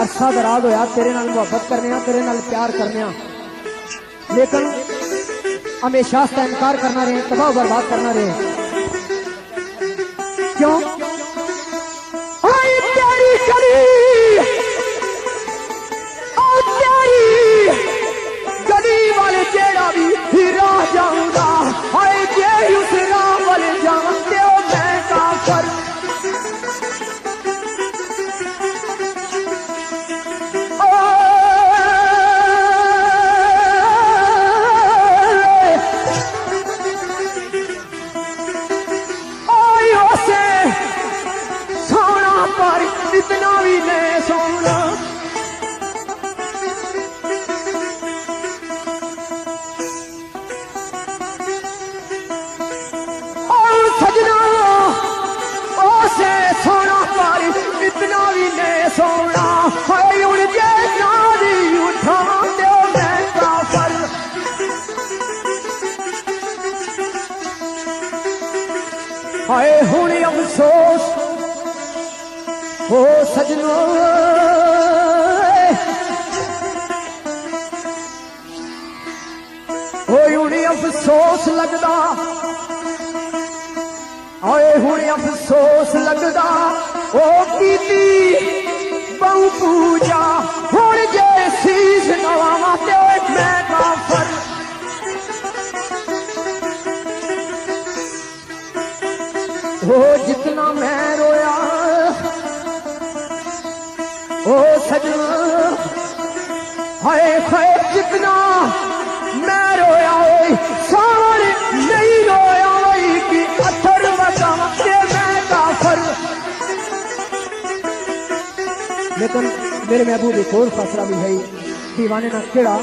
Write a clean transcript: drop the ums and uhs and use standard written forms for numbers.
अरसा दराज होया तेरे नाल मुहब्बत करने, तेरे नाल प्यार करने, लेकिन हमेशा इसका इनकार करना रहे, तबाह बर्बाद करना रहे। क्यों? प्यारी गली गली वाले जेड़ा भी राह जाऊंगा, हाय जे उस राह वाले जाऊंगे मैं काफर। सोना पर इतना भी नहीं सोना, सोना पर इतना भी नहीं सोना, हाय उड़ जे नारी उठा दो मैं काफर। हाय हुण अफसोस हो सजनो, होए हुण अफसोस लगदा, आए हुण अफसोस लगदा ओ कीती बहु पूजा, हुण जे सीस नवां ते मैं काफर। ओ जितना मैं रोया ओ सजना, हाय हाय जितना मैं रोया सारे नहीं रोया वही की अथर बचाते मैं काफर। लेकिन मेरे महबूब एक और फैसला भी है, दीवाने ना केड़ा